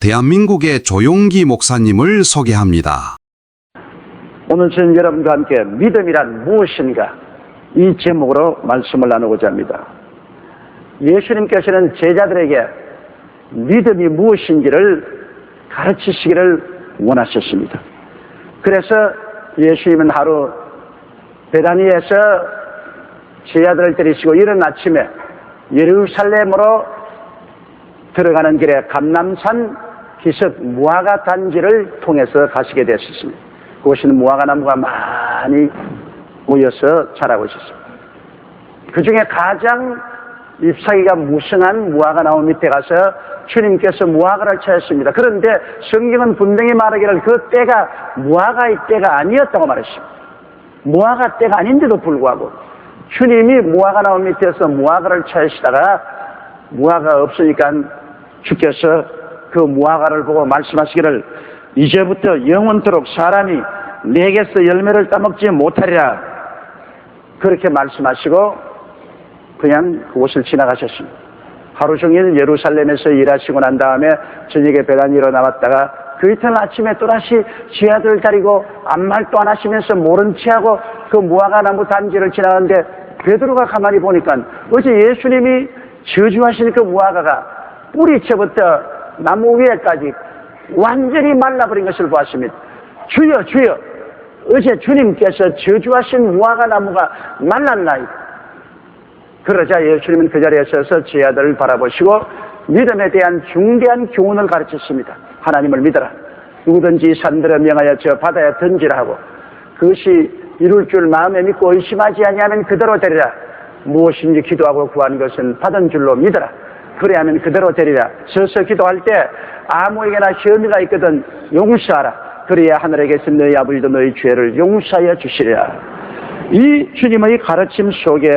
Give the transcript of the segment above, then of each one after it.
대한민국의 조용기 목사님을 소개합니다. 오늘 저는 여러분과 함께 믿음이란 무엇인가 이 제목으로 말씀을 나누고자 합니다. 예수님께서는 제자들에게 믿음이 무엇인지를 가르치시기를 원하셨습니다. 그래서 예수님은 하루 베다니에서 제자들을 데리시고 이른 아침에 예루살렘으로 들어가는 길에 감람산 기슭 무화과 단지를 통해서 가시게 되었습니다. 그곳에는 무화과 나무가 많이 모여서 자라고 있었습니다. 그 중에 가장 잎사귀가 무성한 무화과 나무 밑에 가서 주님께서 무화과를 찾았습니다. 그런데 성경은 분명히 말하기를 그 때가 무화과의 때가 아니었다고 말했습니다. 무화과 때가 아닌데도 불구하고 주님이 무화과 나무 밑에서 무화과를 찾으시다가 무화과가 없으니까 주께서 그 무화과를 보고 말씀하시기를 이제부터 영원토록 사람이 내게서 열매를 따먹지 못하리라 그렇게 말씀하시고 그냥 그곳을 지나가셨습니다. 하루 종일 예루살렘에서 일하시고 난 다음에 저녁에 베다니로 나왔다가 그 이튿날 아침에 또다시 제자들을 데리고 아무 말도 안 하시면서 모른 체하고 그 무화과 나무 단지를 지나가는데 베드로가 가만히 보니까 어제 예수님이 저주하신 그 무화과가 뿌리채부터 나무 위에까지 완전히 말라버린 것을 보았습니다. 주여 주여 어제 주님께서 저주하신 무화과 나무가 말랐나이다. 그러자 예수님은 그 자리에 서서 제자들을 바라보시고 믿음에 대한 중대한 교훈을 가르쳤습니다. 하나님을 믿어라. 누구든지 산들에 명하여 저 바다에 던지라 하고 그것이 이룰 줄 마음에 믿고 의심하지 아니하면 그대로 되리라. 무엇인지 기도하고 구한 것은 받은 줄로 믿어라. 그래야면 그대로 되리라. 서서 기도할 때 아무에게나 시험이가 있거든 용서하라. 그래야 하늘에 계신 너희 아버지도 너희 죄를 용서하여 주시리라. 이 주님의 가르침 속에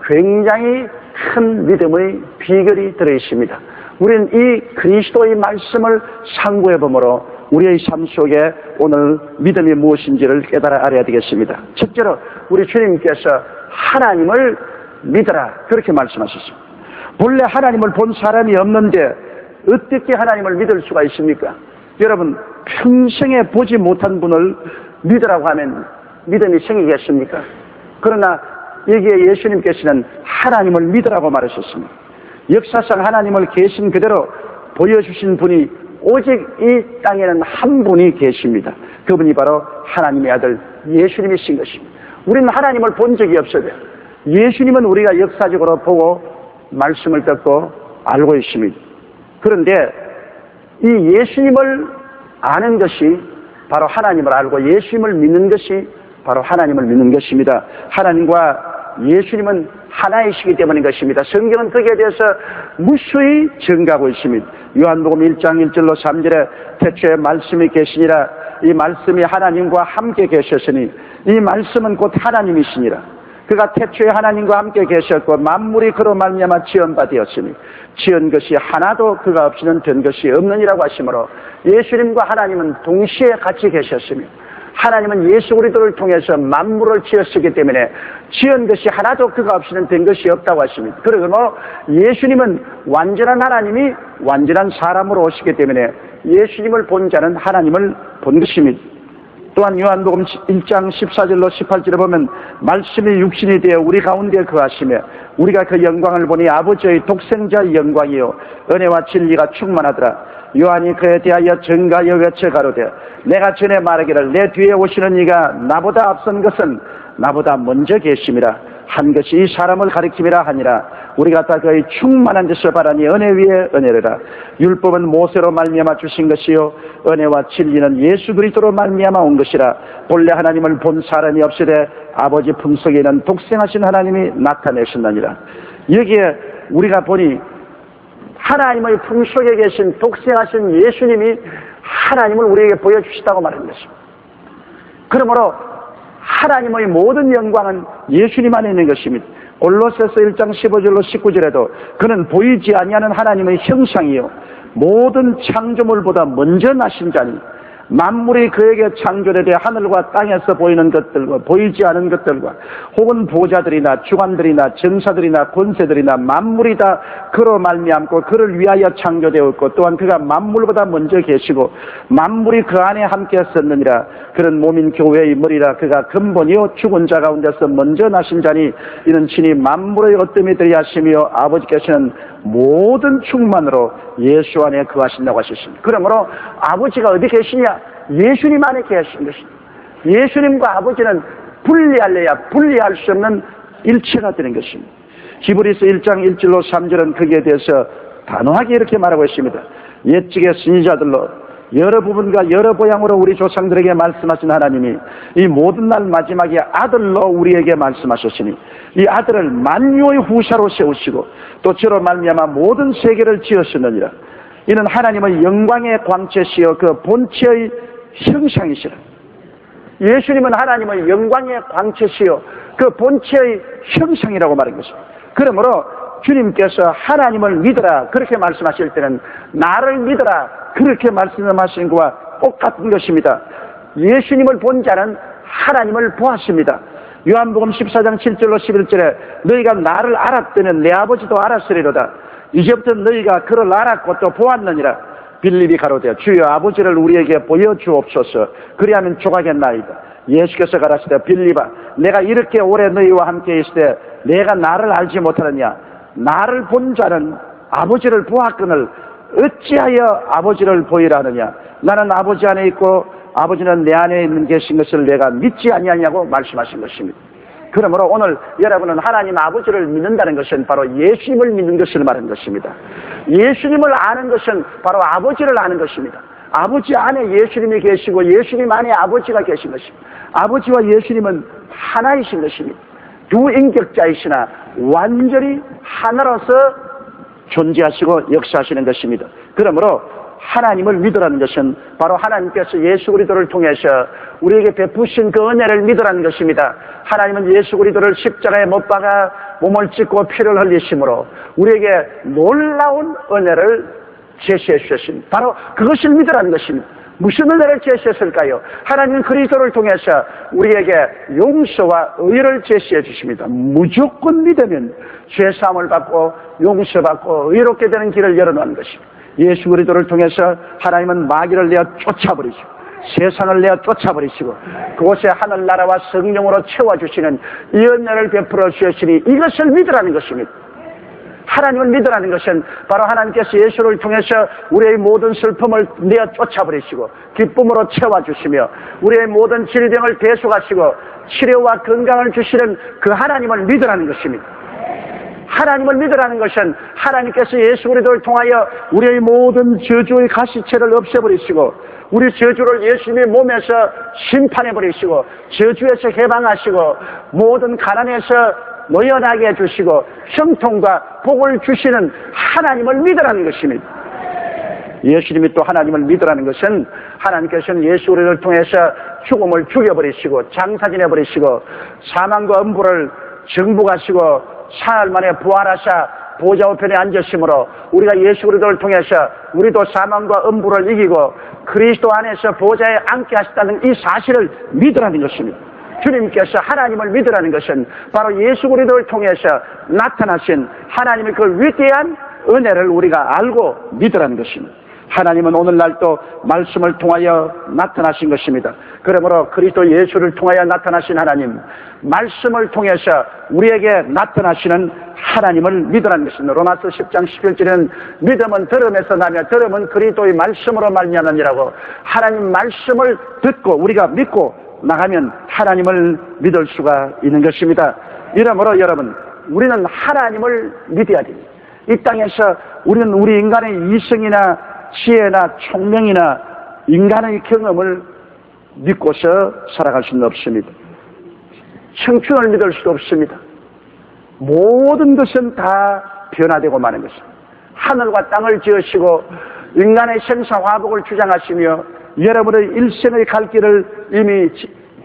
굉장히 큰 믿음의 비결이 들어있습니다. 우리는 이 그리스도의 말씀을 상고해 보므로 우리의 삶 속에 오늘 믿음이 무엇인지를 깨달아 알아야 되겠습니다. 첫째로 우리 주님께서 하나님을 믿어라 그렇게 말씀하셨습니다. 본래 하나님을 본 사람이 없는데 어떻게 하나님을 믿을 수가 있습니까? 여러분 평생에 보지 못한 분을 믿으라고 하면 믿음이 생기겠습니까? 그러나 여기에 예수님께서는 하나님을 믿으라고 말하셨습니다. 역사상 하나님을 계신 그대로 보여주신 분이 오직 이 땅에는 한 분이 계십니다. 그분이 바로 하나님의 아들 예수님이신 것입니다. 우리는 하나님을 본 적이 없어요. 예수님은 우리가 역사적으로 보고 말씀을 듣고 알고 있습니다. 그런데 이 예수님을 아는 것이 바로 하나님을 알고 예수님을 믿는 것이 바로 하나님을 믿는 것입니다. 하나님과 예수님은 하나이시기 때문인 것입니다. 성경은 거기에 대해서 무수히 증가하고 있습니다. 요한복음 1장 1절로 3절에 태초에 말씀이 계시니라. 이 말씀이 하나님과 함께 계셨으니 이 말씀은 곧 하나님이시니라. 그가 태초에 하나님과 함께 계셨고 만물이 그로 말미암아 지은 바 되었으니 지은 것이 하나도 그가 없이는 된 것이 없느니라고 하시므로 예수님과 하나님은 동시에 같이 계셨으며 하나님은 예수 그리스도를 통해서 만물을 지었기 때문에 지은 것이 하나도 그가 없이는 된 것이 없다고 하십니다. 그리고 예수님은 완전한 하나님이 완전한 사람으로 오시기 때문에 예수님을 본 자는 하나님을 본 것입니다. 또한 요한복음 1장 14절로 18절에 보면 말씀이 육신이 되어 우리 가운데 거하시며 우리가 그 영광을 보니 아버지의 독생자의 영광이요 은혜와 진리가 충만하더라. 요한이 그에 대하여 증가하여 외쳐 가로되 내가 전에 말하기를 내 뒤에 오시는 이가 나보다 앞선 것은 나보다 먼저 계심이라 한 것이 이 사람을 가리킴이라 하니라. 우리가 다 그의 충만한 데서 바라니 은혜 위에 은혜라. 율법은 모세로 말미암아 주신 것이요 은혜와 진리는 예수 그리스도로 말미암아 온 것이라. 본래 하나님을 본 사람이 없으되 아버지 품속에는 독생하신 하나님이 나타내셨느니라. 여기에 우리가 보니 하나님의 품속에 계신 독생하신 예수님이 하나님을 우리에게 보여주시다고 말하는 것입니다. 그러므로 하나님의 모든 영광은 예수님 안에 있는 것입니다. 골로새서 1장 15절로 19절에도 그는 보이지 아니하는 하나님의 형상이요 모든 창조물보다 먼저 나신 자니 만물이 그에게 창조되되 하늘과 땅에서 보이는 것들과 보이지 않은 것들과 혹은 보좌들이나 주관들이나 정사들이나 권세들이나 만물이 다 그로 말미암고 그를 위하여 창조되었고 또한 그가 만물보다 먼저 계시고 만물이 그 안에 함께 섰느니라. 그는 몸인 교회의 머리라. 그가 근본이요 죽은 자 가운데서 먼저 나신 자니 이는 친히 만물의 어뜸이 되려 하시며 아버지께서는 모든 충만으로 예수 안에 거하신다고 하셨습니다. 그러므로 아버지가 어디 계시냐? 예수님 안에 계신 것입니다. 예수님과 아버지는 분리할 수 없는 일체가 되는 것입니다. 히브리서 1장 1절로 3절은 거기에 대해서 단호하게 이렇게 말하고 있습니다. 옛적의 선지자들로 여러 부분과 여러 모양으로 우리 조상들에게 말씀하신 하나님이 이 모든 날 마지막에 아들로 우리에게 말씀하셨으니 이 아들을 만유의 후사로 세우시고 또 저로 말미암아 모든 세계를 지으셨느니라. 이는 하나님의 영광의 광채시여 그 본체의 형상이시라. 예수님은 하나님의 영광의 광채시여 그 본체의 형상이라고 말한 것입니다. 그러므로 주님께서 하나님을 믿어라 그렇게 말씀하실 때는 나를 믿어라 그렇게 말씀하시는 것과 똑같은 것입니다. 예수님을 본 자는 하나님을 보았습니다. 요한복음 14장 7절로 11절에 너희가 나를 알았더니 내 아버지도 알았으리로다. 이제부터 너희가 그를 알았고 또 보았느니라. 빌립이 가로되 주여 아버지를 우리에게 보여주옵소서. 그리하면 족하겠나이다. 예수께서 가라사대 빌립아 내가 이렇게 오래 너희와 함께 있을 때 내가 나를 알지 못하느냐. 나를 본 자는 아버지를 보았거늘 어찌하여 아버지를 보이라 하느냐. 나는 아버지 안에 있고 아버지는 내 안에 있는 계신 것을 내가 믿지 아니하냐고 말씀하신 것입니다. 그러므로 오늘 여러분은 하나님 아버지를 믿는다는 것은 바로 예수님을 믿는 것을 말하는 것입니다. 예수님을 아는 것은 바로 아버지를 아는 것입니다. 아버지 안에 예수님이 계시고 예수님 안에 아버지가 계신 것입니다. 아버지와 예수님은 하나이신 것입니다. 두 인격자이시나 완전히 하나로서 존재하시고 역사하시는 것입니다. 그러므로 하나님을 믿으라는 것은 바로 하나님께서 예수 그리스도를 통해서 우리에게 베푸신 그 은혜를 믿으라는 것입니다. 하나님은 예수 그리스도를 십자가에 못 박아 몸을 찢고 피를 흘리심으로 우리에게 놀라운 은혜를 제시해 주셨습니다. 바로 그것을 믿으라는 것입니다. 무슨 은혜를 제시했을까요? 하나님은 그리스도를 통해서 우리에게 용서와 의를 제시해 주십니다. 무조건 믿으면 죄사함을 받고 용서받고 의롭게 되는 길을 열어놓는 것입니다. 예수 그리스도를 통해서 하나님은 마귀를 내어 쫓아버리시고 세상을 내어 쫓아버리시고 그곳에 하늘나라와 성령으로 채워주시는 이 은혜를 베풀어 주시니 이것을 믿으라는 것입니다. 하나님을 믿으라는 것은 바로 하나님께서 예수를 통해서 우리의 모든 슬픔을 내어 쫓아버리시고 기쁨으로 채워주시며 우리의 모든 질병을 대속하시고 치료와 건강을 주시는 그 하나님을 믿으라는 것입니다. 하나님을 믿으라는 것은 하나님께서 예수 그리스도를 통하여 우리의 모든 저주의 가시체를 없애버리시고 우리 저주를 예수님의 몸에서 심판해버리시고 저주에서 해방하시고 모든 가난에서 노연하게 해주시고 형통과 복을 주시는 하나님을 믿으라는 것입니다. 예수님이 또 하나님을 믿으라는 것은 하나님께서는 예수 그리스도를 통해서 죽음을 죽여버리시고 장사지내버리시고 사망과 음부를 정복하시고 사흘 만에 부활하사 보좌 우편에 앉으심으로 우리가 예수 그리스도를 통해서 우리도 사망과 음부를 이기고 그리스도 안에서 보좌에 앉게 하셨다는 이 사실을 믿으라는 것입니다. 주님께서 하나님을 믿으라는 것은 바로 예수 그리스도를 통해서 나타나신 하나님의 그 위대한 은혜를 우리가 알고 믿으라는 것입니다. 하나님은 오늘날도 말씀을 통하여 나타나신 것입니다. 그러므로 그리스도 예수를 통하여 나타나신 하나님, 말씀을 통해서 우리에게 나타나시는 하나님을 믿으라는 것입니다. 로마서 10장 11절에는 믿음은 들음에서 나며 들음은 그리스도의 말씀으로 말미암느니라고 하나님 말씀을 듣고 우리가 믿고 나가면 하나님을 믿을 수가 있는 것입니다. 이러므로 여러분, 우리는 하나님을 믿어야 됩니다. 이 땅에서 우리는 우리 인간의 이성이나 지혜나 총명이나 인간의 경험을 믿고서 살아갈 수는 없습니다. 청춘을 믿을 수도 없습니다. 모든 것은 다 변화되고 마는 것입니다. 하늘과 땅을 지으시고 인간의 생사화복을 주장하시며 여러분의 일생의 갈 길을 이미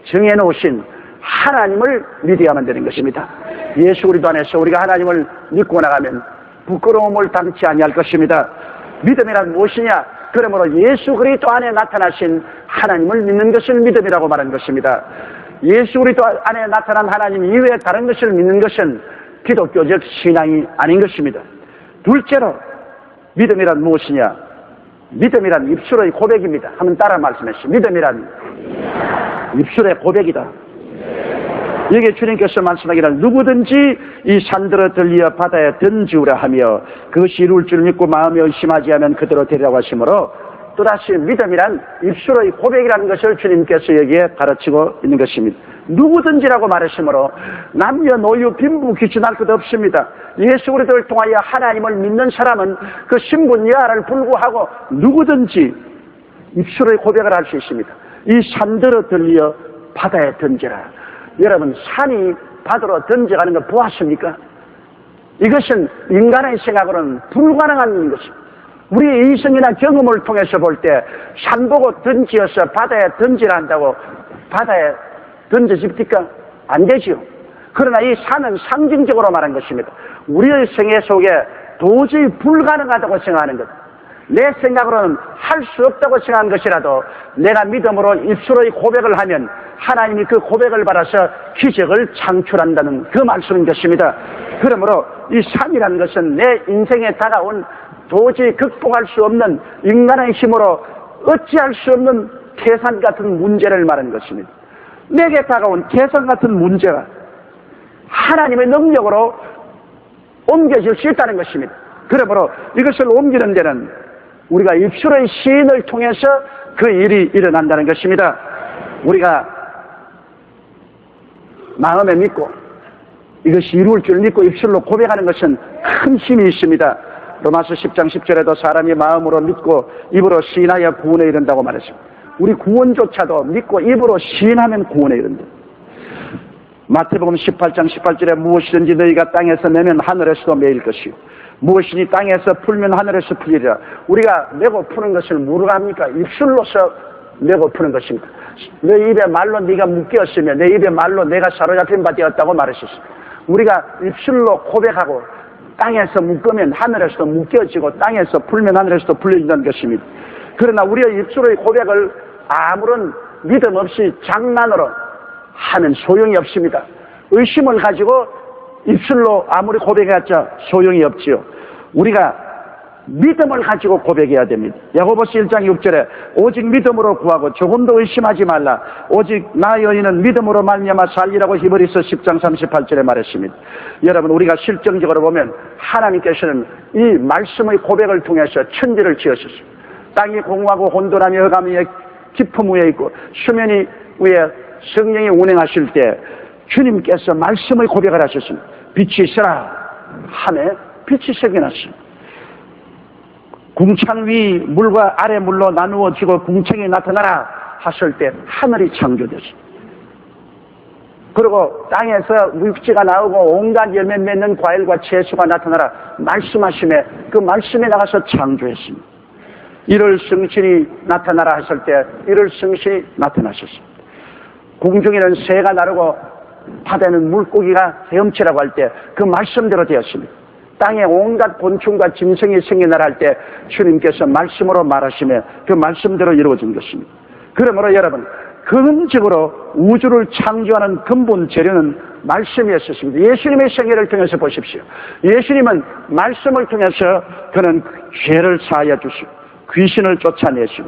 정해놓으신 하나님을 믿어야만 되는 것입니다. 예수 그리스도 안에서 우리가 하나님을 믿고 나가면 부끄러움을 당치 아니할 것입니다. 믿음이란 무엇이냐? 그러므로 예수 그리스도 안에 나타나신 하나님을 믿는 것을 믿음이라고 말한 것입니다. 예수 그리스도 안에 나타난 하나님 이외에 다른 것을 믿는 것은 기독교적 신앙이 아닌 것입니다. 둘째로 믿음이란 무엇이냐? 믿음이란 입술의 고백입니다. 한번 따라 말씀하시죠. 믿음이란 입술의 고백이다. 여기 주님께서 말씀하기를 누구든지 이 산들어 들리어 바다에 던지우라 하며 그것이 이룰 줄 믿고 마음에 의심하지 않으면 그대로 되리라고 하시므로 또다시 믿음이란 입술의 고백이라는 것을 주님께서 여기에 가르치고 있는 것입니다. 누구든지라고 말하시므로 남녀 노유 빈부 귀천할 것 없습니다. 예수 그리스도를 통하여 하나님을 믿는 사람은 그 신분 여하를 불구하고 누구든지 입술의 고백을 할 수 있습니다. 이 산들어 들리어 바다에 던지라. 여러분, 산이 바다로 던져가는 걸 보았습니까? 이것은 인간의 생각으로는 불가능한 것입니다. 우리의 이성이나 경험을 통해서 볼 때 산 보고 던지어서 바다에 던지라 한다고 바다에 던져집니까? 안 되지요. 그러나 이 산은 상징적으로 말한 것입니다. 우리의 생애 속에 도저히 불가능하다고 생각하는 것, 내 생각으로는 할 수 없다고 생각한 것이라도 내가 믿음으로 입술의 고백을 하면 하나님이 그 고백을 받아서 기적을 창출한다는 그 말씀인 것입니다. 그러므로 이 산이라는 것은 내 인생에 다가온 도저히 극복할 수 없는 인간의 힘으로 어찌할 수 없는 계산 같은 문제를 말하는 것입니다. 내게 다가온 계산 같은 문제가 하나님의 능력으로 옮겨질 수 있다는 것입니다. 그러므로 이것을 옮기는 데는 우리가 입술의 시인을 통해서 그 일이 일어난다는 것입니다. 우리가 마음에 믿고 이것이 이루어질 줄 믿고 입술로 고백하는 것은 큰 힘이 있습니다. 로마서 10장 10절에도 사람이 마음으로 믿고 입으로 시인하여 구원에 이른다고 말했습니다. 우리 구원조차도 믿고 입으로 시인하면 구원에 이른다. 마태복음 18장 18절에 무엇이든지 너희가 땅에서 내면 하늘에서도 매일 것이요 무엇이니 땅에서 풀면 하늘에서 풀리리라. 우리가 메고 푸는 것을 뭐로 합니까? 입술로서 메고 푸는 것입니다. 내 입에 말로 네가 묶였으며 내 입에 말로 내가 사로잡힌 바 되었다고 말하셨습니다. 우리가 입술로 고백하고 땅에서 묶으면 하늘에서도 묶여지고 땅에서 풀면 하늘에서도 풀려진다는 것입니다. 그러나 우리의 입술의 고백을 아무런 믿음 없이 장난으로 하면 소용이 없습니다. 의심을 가지고 입술로 아무리 고백해봤자 소용이 없지요. 우리가 믿음을 가지고 고백해야 됩니다. 야고보서 1장 6절에 오직 믿음으로 구하고 조금도 의심하지 말라. 오직 나의 의인은 믿음으로 말미암아 살리라고 히브리서 10장 38절에 말했습니다. 여러분, 우리가 실정적으로 보면 하나님께서는 이 말씀의 고백을 통해서 천지를 지으셨습니다. 땅이 공허하고 혼돈하며 흑암이 깊음 위에 있고 수면이 위에 성령이 운행하실 때 주님께서 말씀의 고백을 하셨습니다. 빛이 있으라 하매 빛이 생겨났습니다. 궁창 위 물과 아래 물로 나누어지고 궁창이 나타나라 하실 때 하늘이 창조됐습니다. 그리고 땅에서 물지가 나오고 온갖 열매 맺는 과일과 채소가 나타나라 말씀하심에 그 말씀에 나가서 창조했습니다. 이를 성신이 나타나라 하실 때 이를 성신이 나타나셨습니다. 공중에는 새가 나르고 바다에는 물고기가 헤엄치라고 할 때 그 말씀대로 되었습니다. 땅에 온갖 곤충과 짐승이 생겨나라 할 때 주님께서 말씀으로 말하시며 그 말씀대로 이루어진 것입니다. 그러므로 여러분, 근원적으로 우주를 창조하는 근본 재료는 말씀이었습니다. 예수님의 생애를 통해서 보십시오. 예수님은 말씀을 통해서 그는 죄를 사하여 주시고 귀신을 쫓아내시고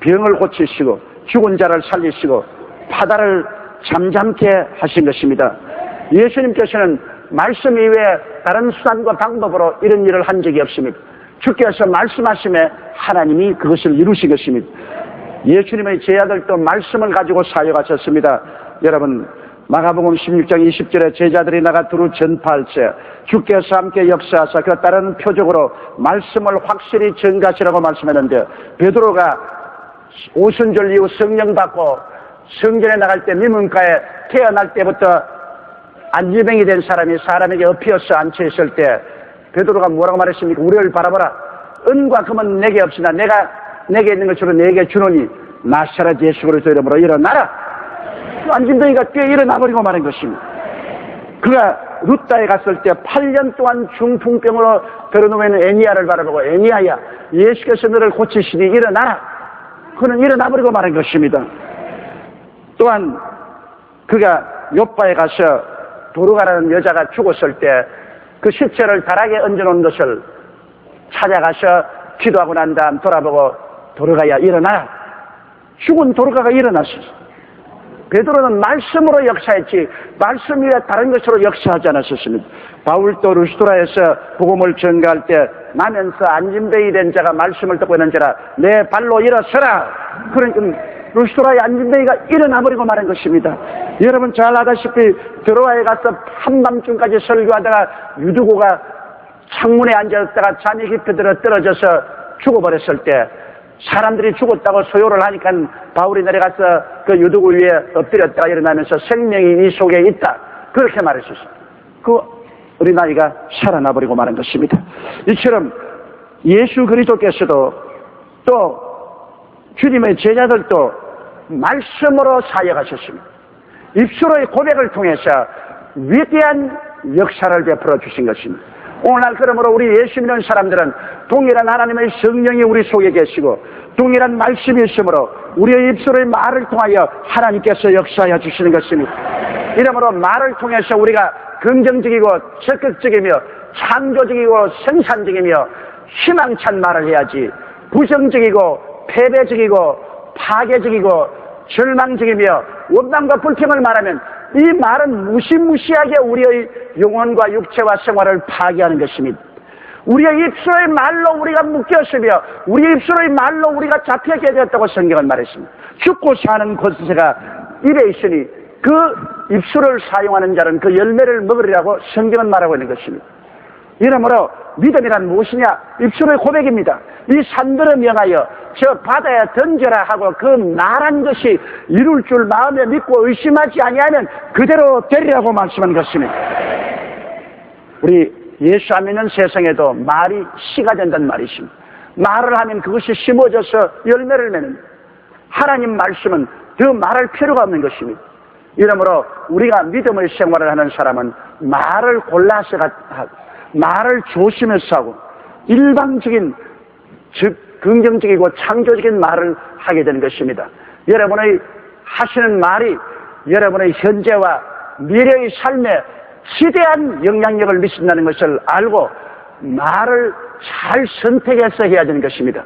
병을 고치시고 죽은 자를 살리시고 바다를 잠잠케 하신 것입니다. 예수님께서는 말씀 이외에 다른 수단과 방법으로 이런 일을 한 적이 없습니다. 주께서 말씀하심에 하나님이 그것을 이루신 것입니다. 예수님의 제자들도 말씀을 가지고 사역하셨습니다. 여러분, 마가복음 16장 20절에 제자들이 나가 두루 전파할세 주께서 함께 역사하사 그 따른 표적으로 말씀을 확실히 전가시라고 말씀했는데 베드로가 오순절 이후 성령 받고 성전에 나갈 때 미문가에 태어날 때부터 안지병이 된 사람이 사람에게 엎혀서 앉혀있을 때 베드로가 뭐라고 말했습니까? 우리를 바라보라. 은과 금은 내게 없으나 내게 있는 것으로 내게 주노니 나사렛 예수 그리스도 이름으로 일어나라. 안진병이가 뛰어 일어나버리고 말한 것입니다. 그가 루다에 갔을 때 8년 동안 중풍병으로 들어누면 애니야를 바라보고 애니야야 예수께서 너를 고치시니 일어나라. 그는 일어나버리고 말한 것입니다. 또한 그가 요바에 가서 도르가라는 여자가 죽었을 때 그 시체를 다락에 얹어놓은 것을 찾아가서 기도하고 난 다음 돌아보고 도르가야 일어나라. 죽은 도르가가 일어났어요. 베드로는 말씀으로 역사했지 말씀 위에 다른 것으로 역사하지 않았었습니다. 바울도 루스드라에서 복음을 전가할 때 나면서 안진뱅이 된 자가 말씀을 듣고 있는지라 내 발로 일어서라. 그러니까 루스드라의 안진뱅이가 일어나버리고 말한 것입니다. 여러분 잘 아다시피 드로아에 가서 한밤중까지 설교하다가 유두고가 창문에 앉았다가 잠이 깊이 들어 떨어져서 죽어버렸을 때 사람들이 죽었다고 소요를 하니까 바울이 내려가서 그 유두구 위에 엎드렸다가 일어나면서 생명이 이 속에 있다. 그렇게 말했었어요. 그 어린아이가 살아나버리고 말한 것입니다. 이처럼 예수 그리스도께서도 또 주님의 제자들도 말씀으로 사역하셨습니다. 입술의 고백을 통해서 위대한 역사를 베풀어 주신 것입니다. 오늘날 그러므로 우리 예수 믿는 사람들은 동일한 하나님의 성령이 우리 속에 계시고 동일한 말씀이 있으므로 우리의 입술의 말을 통하여 하나님께서 역사하여 주시는 것입니다. 이러므로 말을 통해서 우리가 긍정적이고 적극적이며 창조적이고 생산적이며 희망찬 말을 해야지 부정적이고 패배적이고 파괴적이고 절망적이며 원망과 불평을 말하면 이 말은 무시무시하게 우리의 영혼과 육체와 생활을 파괴하는 것입니다. 우리의 입술의 말로 우리가 묶였으며 우리의 입술의 말로 우리가 잡혀게 되었다고 성경은 말했습니다. 죽고 사는 권세가 입에 있으니 그 입술을 사용하는 자는 그 열매를 먹으리라고 성경은 말하고 있는 것입니다. 이러므로 믿음이란 무엇이냐? 입술의 고백입니다. 이 산들을 명하여 저 바다에 던져라 하고 그 말한 것이 이룰 줄 마음에 믿고 의심하지 아니하면 그대로 되리라고 말씀한 것입니다. 우리 예수 안 믿는 세상에도 말이 씨가 된다는 말이 있습니다. 말을 하면 그것이 심어져서 열매를 맺는 하나님 말씀은 더 말할 필요가 없는 것입니다. 이러므로 우리가 믿음의 생활을 하는 사람은 말을 골라서 하고 말을 조심해서 하고 일방적인 즉 긍정적이고 창조적인 말을 하게 되는 것입니다. 여러분의 하시는 말이 여러분의 현재와 미래의 삶에 지대한 영향력을 미친다는 것을 알고 말을 잘 선택해서 해야 되는 것입니다.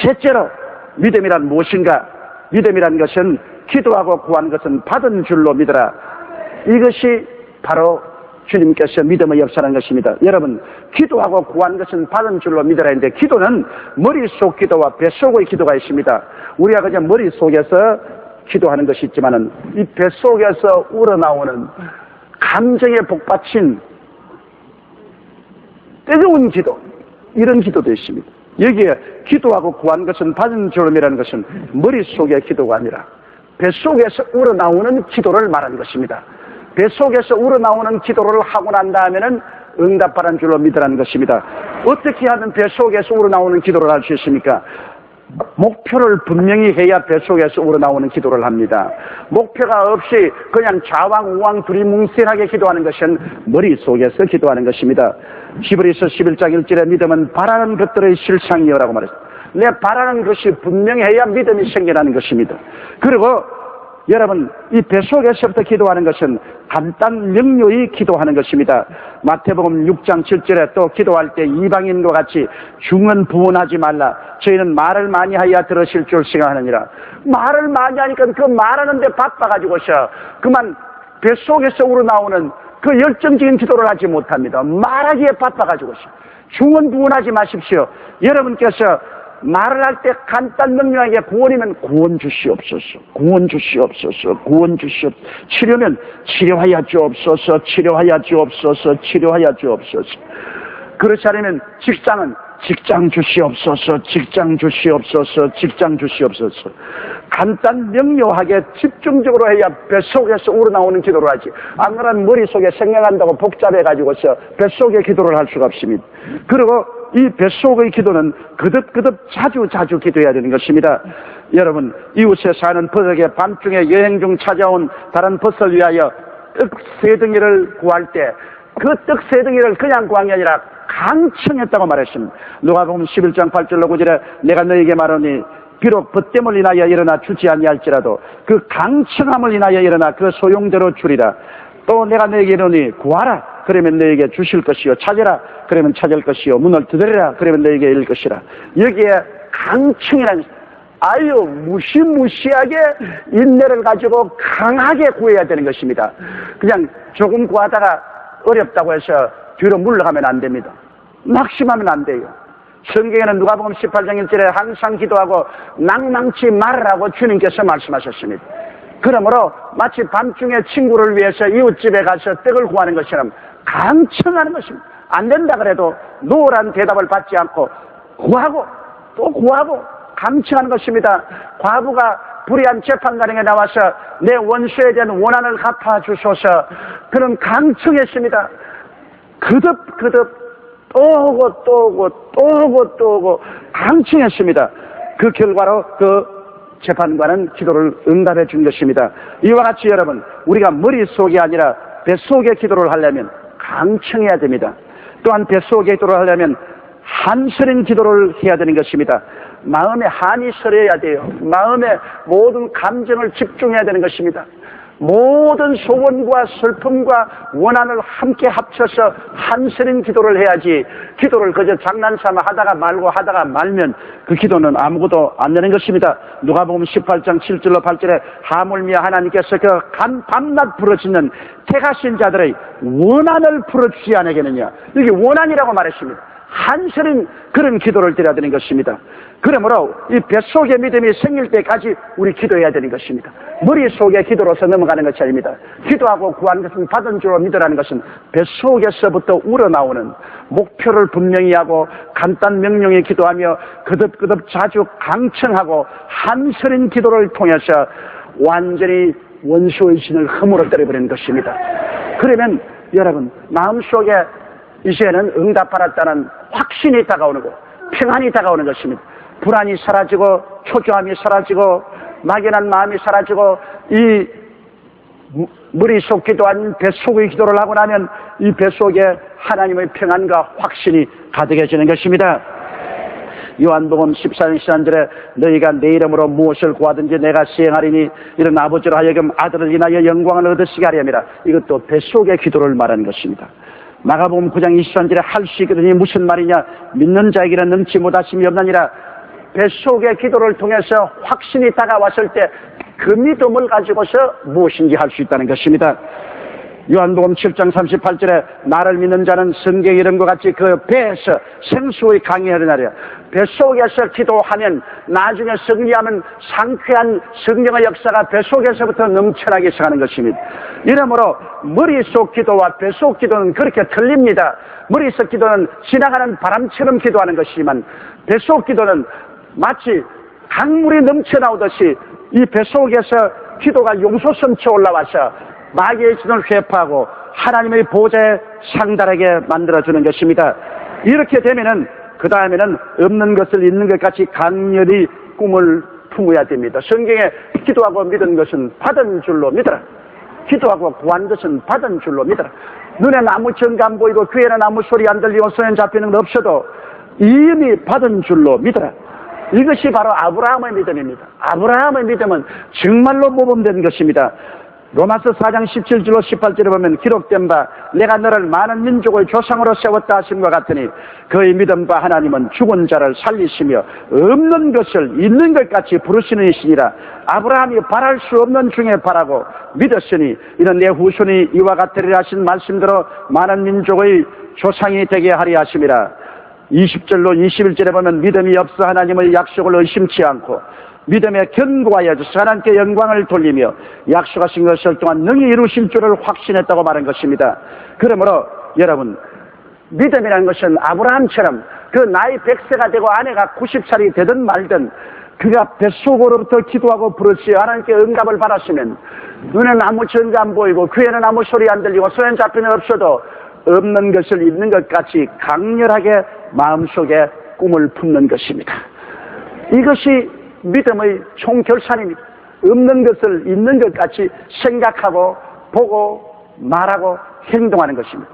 셋째로 믿음이란 무엇인가? 믿음이란 것은 기도하고 구하는 것은 받은 줄로 믿어라. 이것이 바로 주님께서 믿음의 역사라는 것입니다. 여러분, 기도하고 구하는 것은 받은 줄로 믿어라 했는데 기도는 머릿속 기도와 뱃속의 기도가 있습니다. 우리가 그냥 머릿속에서 기도하는 것이 있지만은 이 뱃속에서 우러나오는 감정에 복받친 뜨거운 기도, 이런 기도도 있습니다. 여기에 기도하고 구하는 것은 받은 줄로 믿으라는 것은 머릿속의 기도가 아니라 뱃속에서 우러나오는 기도를 말하는 것입니다. 뱃속에서 우러나오는 기도를 하고 난 다음에는 응답받은 줄로 믿으라는 것입니다. 어떻게 하면 뱃속에서 우러나오는 기도를 할 수 있습니까? 목표를 분명히 해야 뱃속에서 우러나오는 기도를 합니다. 목표가 없이 그냥 좌왕우왕 두리뭉실하게 기도하는 것은 머릿속에서 기도하는 것입니다. 히브리서 11장 1절에 믿음은 바라는 것들의 실상이여라고 말했습니다. 내 바라는 것이 분명해야 믿음이 생겨나는 것입니다. 그리고 여러분, 이 뱃속에서부터 기도하는 것은 간단 명료히 기도하는 것입니다. 마태복음 6장 7절에 또 기도할 때 이방인과 같이 중언 부언하지 말라. 저희는 말을 많이 하여 들으실 줄 생각하느니라. 말을 많이 하니까 그 말하는데 바빠가지고서 그만 뱃속에서 우러나오는 그 열정적인 기도를 하지 못합니다. 말하기에 바빠가지고서. 중언 부언하지 마십시오. 여러분께서 말을 할 때 간단 명료하게 구원이면 구원 주시옵소서, 구원 주시옵소서, 구원 주시옵소서. 치료면 치료하여 주옵소서, 치료하여 주옵소서, 치료하여 주옵소서. 그렇지 않으면 직장은 직장 주시옵소서, 직장 주시옵소서, 직장 주시옵소서. 간단 명료하게 집중적으로 해야 뱃속에서 우러나오는 기도를 하지. 안 그러면 머릿속에 생각한다고 복잡해가지고서 뱃속에 기도를 할 수가 없습니다. 그리고 이 뱃속의 기도는 거듭거듭 자주 기도해야 되는 것입니다. 여러분, 이웃에 사는 버덕에 밤중에 여행 중 찾아온 다른 벗을 위하여 떡 세 덩이를 구할 때 그 떡 세 덩이를 그냥 구한 게 아니라 강청했다고 말했습니다. 누가복음 11장 8절로 9절에 내가 너에게 말하니 비록 벗됨을 인하여 일어나 주지 아니할지라도 그 강청함을 인하여 일어나 그 소용대로 주리라. 또 내가 너에게 이르니 구하라 그러면 너에게 주실 것이요 찾으라 그러면 찾을 것이요 문을 두드리라 그러면 너에게 열릴 것이라. 여기에 강청이라는 아유 무시무시하게 인내를 가지고 강하게 구해야 되는 것입니다. 그냥 조금 구하다가 어렵다고 해서 뒤로 물러가면 안 됩니다. 낙심하면 안 돼요. 성경에는 누가복음 18장 1절에 항상 기도하고 낭망치 말으라고 주님께서 말씀하셨습니다. 그러므로 마치 밤중에 친구를 위해서 이웃집에 가서 떡을 구하는 것처럼 강청하는 것입니다. 안 된다 그래도 노란 대답을 받지 않고 구하고 또 구하고 강청하는 것입니다. 과부가 불의한 재판관에게 나와서 내 원수에 대한 원한을 갚아주소서 그는 강청했습니다. 그득 또 오고 강청했습니다. 그 결과로 그 재판관은 기도를 응답해 준 것입니다. 이와 같이 여러분 우리가 머릿속이 아니라 뱃속에 기도를 하려면 강청해야 됩니다. 또한 뱃속에 기도를 하려면 한서린 기도를 해야 되는 것입니다. 마음에 한이 서려야 돼요. 마음에 모든 감정을 집중해야 되는 것입니다. 모든 소원과 슬픔과 원한을 함께 합쳐서 한서린 기도를 해야지 기도를 그저 장난삼아 하다가 말고 하다가 말면 그 기도는 아무것도 안 되는 것입니다. 누가복음 18장 7절로 8절에 하물며 하나님께서 그 밤낮 부르짖는 택하신 자들의 원한을 풀어주지 않으겠느냐. 여기 원한이라고 말했습니다. 한서린 그런 기도를 드려야 되는 것입니다. 그러므로 이 뱃속의 믿음이 생길 때까지 우리 기도해야 되는 것입니다. 머릿속의 기도로서 넘어가는 것이 아닙니다. 기도하고 구한 것은 받은 줄로 믿으라는 것은 뱃속에서부터 우러나오는 목표를 분명히 하고 간단 명령에 기도하며 거듭거듭 자주 강청하고 한서린 기도를 통해서 완전히 원수의 신을 허물어 때려버리는 것입니다. 그러면 여러분 마음속에 이제는 응답받았다는 확신이 다가오고 평안이 다가오는 것입니다. 불안이 사라지고 초조함이 사라지고 막연한 마음이 사라지고 이 머릿속 기도 아닌 뱃속의 기도를 하고 나면 이 뱃속에 하나님의 평안과 확신이 가득해지는 것입니다. 요한복음 14장 13절에 너희가 내 이름으로 무엇을 구하든지 내가 시행하리니 이런 아버지로 하여금 아들을 인하여 영광을 얻으시게 하려니라. 이것도 뱃속의 기도를 말하는 것입니다. 마가복음 9장 23절에 할 수 있거든이 무슨 말이냐 믿는 자에게는 넘치 못하심이 없나니라. 뱃속의 기도를 통해서 확신이 다가왔을 때 그 믿음을 가지고서 무엇인지 할 수 있다는 것입니다. 요한복음 7장 38절에 나를 믿는 자는 성경 이름과 같이 그 배에서 생수의 강이 흐르나리라. 뱃속에서 기도하면 나중에 승리하면 상쾌한 성령의 역사가 뱃속에서부터 넘쳐나기 시작하는 것입니다. 이러므로 머릿속 기도와 뱃속 기도는 그렇게 틀립니다. 머릿속 기도는 지나가는 바람처럼 기도하는 것이지만 뱃속 기도는 마치 강물이 넘쳐나오듯이 이 뱃속에서 기도가 용솟음쳐 올라와서 마귀의 진을 회파하고 하나님의 보좌에 상달하게 만들어주는 것입니다. 이렇게 되면은 그 다음에는 없는 것을 있는 것 같이 강렬히 꿈을 품어야 됩니다. 성경에 기도하고 믿은 것은 받은 줄로 믿어라. 기도하고 구한 것은 받은 줄로 믿어라. 눈에는 아무 증거 안 보이고 귀에는 아무 소리 안 들리고 손에 잡히는 건 없어도 이미 받은 줄로 믿어라. 이것이 바로 아브라함의 믿음입니다. 아브라함의 믿음은 정말로 모범된 것입니다. 로마서 4장 17절로 18절에 보면 기록된 바 내가 너를 많은 민족의 조상으로 세웠다 하심과 같으니 그의 믿음과 하나님은 죽은 자를 살리시며 없는 것을 있는 것 같이 부르시는 이시니라. 아브라함이 바랄 수 없는 중에 바라고 믿었으니 이는 내 후손이 이와 같으리라 하신 말씀대로 많은 민족의 조상이 되게 하리 하심이라. 20절로 21절에 보면 믿음이 없어 하나님의 약속을 의심치 않고 믿음에 견고하여 하나님께 영광을 돌리며 약속하신 것을 또한 능히 이루실 줄을 확신했다고 말한 것입니다. 그러므로 여러분 믿음이라는 것은 아브라함처럼 그 나이 100세가 되고 아내가 90살이 되든 말든 그가 뱃속으로부터 기도하고 부르시 하나님께 응답을 받았으면 눈에는 아무 증거 안 보이고 귀에는 아무 소리 안 들리고 손에 잡히는 없어도 없는 것을 있는 것 같이 강렬하게 마음속에 꿈을 품는 것입니다. 이것이 믿음의 총결산입니다. 없는 것을 있는 것 같이 생각하고 보고 말하고 행동하는 것입니다.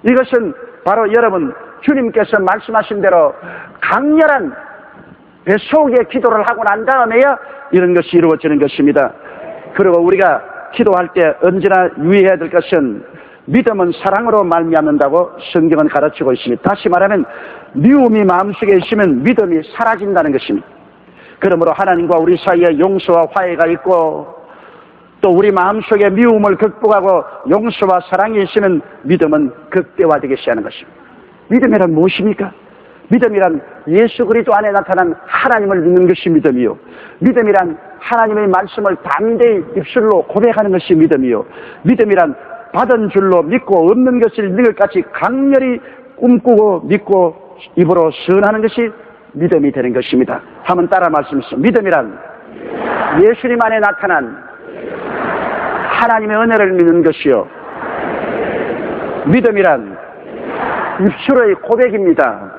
이것은 바로 여러분 주님께서 말씀하신 대로 강렬한 뱃속의 기도를 하고 난 다음에야 이런 것이 이루어지는 것입니다. 그리고 우리가 기도할 때 언제나 유의해야 될 것은 믿음은 사랑으로 말미암는다고 성경은 가르치고 있습니다. 다시 말하면 미움이 마음속에 있으면 믿음이 사라진다는 것입니다. 그러므로 하나님과 우리 사이에 용서와 화해가 있고 또 우리 마음속에 미움을 극복하고 용서와 사랑이 있으면 믿음은 극대화되기 시작하는 것입니다. 믿음이란 무엇입니까? 믿음이란 예수 그리스도 안에 나타난 하나님을 믿는 것이 믿음이요. 믿음이란 하나님의 말씀을 담대히 입술로 고백하는 것이 믿음이요. 믿음이란 받은 줄로 믿고 없는 것을 있는 것 같이 강렬히 꿈꾸고 믿고 입으로 선하는 것이 믿음이 되는 것입니다. 한번 따라 말씀하시죠. 믿음이란 예수님 안에 나타난 하나님의 은혜를 믿는 것이요. 믿음이란 입술의 고백입니다.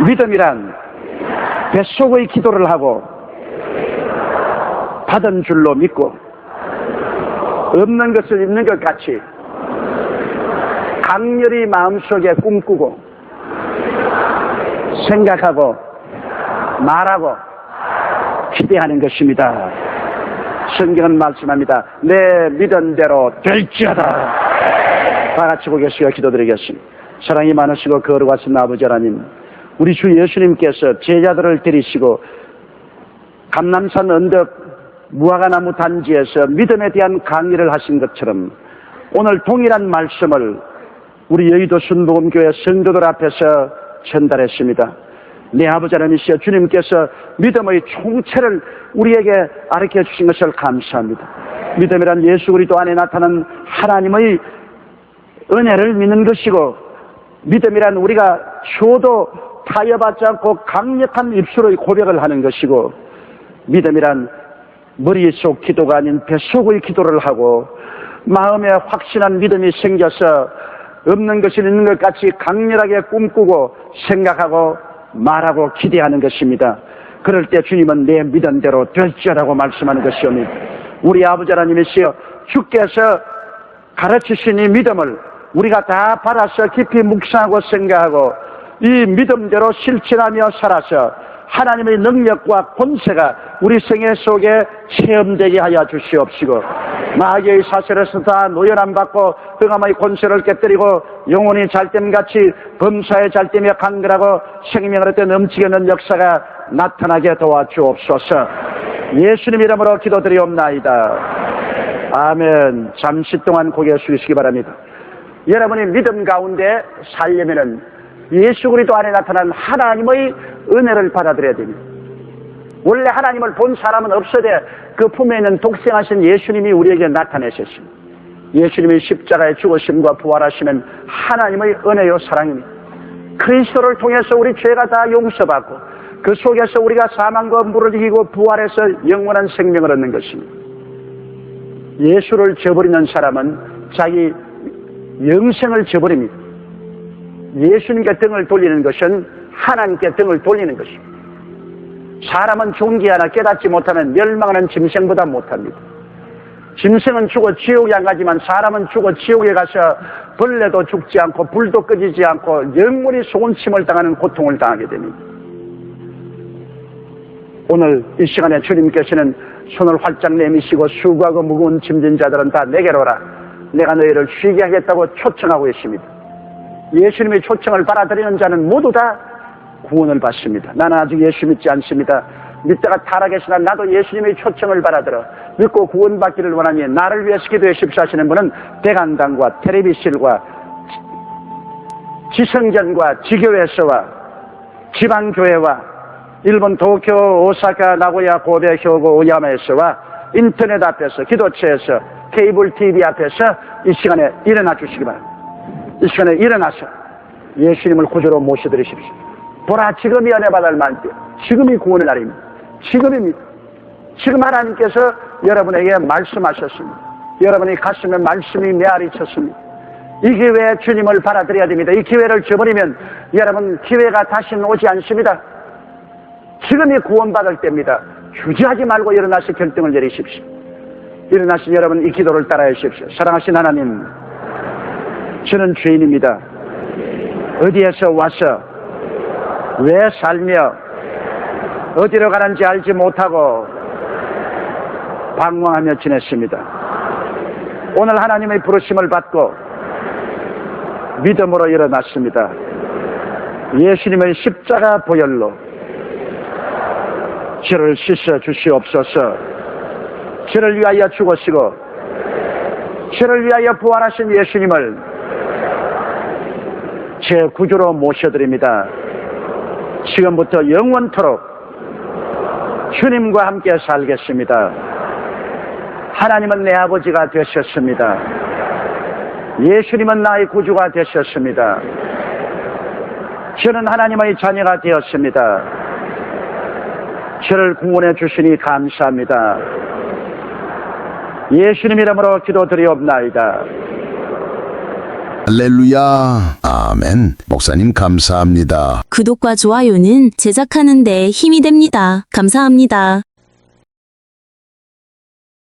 믿음이란 뱃속의 기도를 하고 받은 줄로 믿고 없는 것을 있는 것 같이 강렬히 마음속에 꿈꾸고 생각하고 말하고 기대하는 것입니다. 성경은 말씀합니다. 내 믿은 대로 될지어다. 다 같이 보겠습니다. 기도드리겠습니다. 사랑이 많으시고 거룩하신 아버지 하나님, 우리 주 예수님께서 제자들을 데리시고 감람산 언덕 무화과나무 단지에서 믿음에 대한 강의를 하신 것처럼 오늘 동일한 말씀을 우리 여의도 순복음교회 성도들 앞에서 전달했습니다. 내 아버지 하나님이시여 주님께서 믿음의 총체를 우리에게 가르쳐 주신 것을 감사합니다. 믿음이란 예수 그리스도 안에 나타난 하나님의 은혜를 믿는 것이고, 믿음이란 우리가 줘도 타협하지 않고 강력한 입술의 고백을 하는 것이고, 믿음이란 머릿속 기도가 아닌 뱃속의 기도를 하고 마음에 확신한 믿음이 생겨서 없는 것이 있는 것 같이 강렬하게 꿈꾸고 생각하고 말하고 기대하는 것입니다. 그럴 때 주님은 내 믿은 대로 될지어라고 말씀하는 것이오니, 우리 아버지 하나님이시여 주께서 가르치신 이 믿음을 우리가 다 받아서 깊이 묵상하고 생각하고 이 믿음대로 실천하며 살아서 하나님의 능력과 권세가 우리 생애 속에 체험되게 하여 주시옵시고, 마귀의 사슬에서 다 노연함 받고 흑암의 권세를 깨뜨리고 영혼이 잘됨같이 범사에 잘됨에 강건하고 생명을 얻게 넘치게 하는 역사가 나타나게 도와주옵소서. 예수님 이름으로 기도드리옵나이다. 아멘. 잠시 동안 고개 숙이시기 바랍니다. 여러분이 믿음 가운데 살려면은 예수 그리스도 안에 나타난 하나님의 은혜를 받아들여야 됩니다. 원래 하나님을 본 사람은 없어도 그 품에 있는 독생하신 예수님이 우리에게 나타내셨습니다. 예수님의 십자가의 죽으심과 부활하시는 하나님의 은혜요 사랑입니다. 그리스도를 통해서 우리 죄가 다 용서받고 그 속에서 우리가 사망과 물을 이기고 부활해서 영원한 생명을 얻는 것입니다. 예수를 저버리는 사람은 자기 영생을 저버립니다. 예수님께 등을 돌리는 것은 하나님께 등을 돌리는 것입니다. 사람은 존귀하나 깨닫지 못하면 멸망하는 짐승보다 못합니다. 짐승은 죽어 지옥에 안 가지만 사람은 죽어 지옥에 가서 벌레도 죽지 않고 불도 꺼지지 않고 영원히 소원침을 당하는 고통을 당하게 됩니다. 오늘 이 시간에 주님께서는 손을 활짝 내미시고 수고하고 무거운 짐진 자들은 다 내게로 오라. 내가 너희를 쉬게 하겠다고 초청하고 있습니다. 예수님의 초청을 받아들이는 자는 모두 다 구원을 받습니다. 나는 아직 예수 믿지 않습니다. 믿다가 타락했으나 나도 예수님의 초청을 받아들여 믿고 구원받기를 원하니 나를 위해서 기도해 주십시오 하시는 분은 대강당과 텔레비실과 지성전과 지교회에서와 지방교회와 일본 도쿄, 오사카, 나고야, 고베, 효고, 오야마에서와 인터넷 앞에서, 기도처에서, 케이블 TV 앞에서 이 시간에 일어나 주시기 바랍니다. 이 시간에 일어나서 예수님을 구주로 모셔드리십시오. 보라, 지금이 은혜 받을 만때, 지금이 구원의 날입니다. 지금입니다. 지금 하나님께서 여러분에게 말씀하셨습니다. 여러분이 가슴에 말씀이 메아리 쳤습니다. 이 기회에 주님을 받아들여야 됩니다. 이 기회를 저버리면 여러분 기회가 다시는 오지 않습니다. 지금이 구원받을 때입니다. 주저하지 말고 일어나서 결정을 내리십시오. 일어나신 여러분 이 기도를 따라해 주십시오. 사랑하신 하나님, 저는 죄인입니다. 어디에서 와서 왜 살며 어디로 가는지 알지 못하고 방황하며 지냈습니다. 오늘 하나님의 부르심을 받고 믿음으로 일어났습니다. 예수님의 십자가 보혈로 저를 씻어 주시옵소서. 저를 위하여 죽으시고 저를 위하여 부활하신 예수님을 제 구주로 모셔드립니다. 지금부터 영원토록 주님과 함께 살겠습니다. 하나님은 내 아버지가 되셨습니다. 예수님은 나의 구주가 되셨습니다. 저는 하나님의 자녀가 되었습니다. 저를 구원해 주시니 감사합니다. 예수님 이름으로 기도드리옵나이다. 할렐루야. 아멘. 목사님 감사합니다. 구독과 좋아요는 제작하는 데 힘이 됩니다. 감사합니다.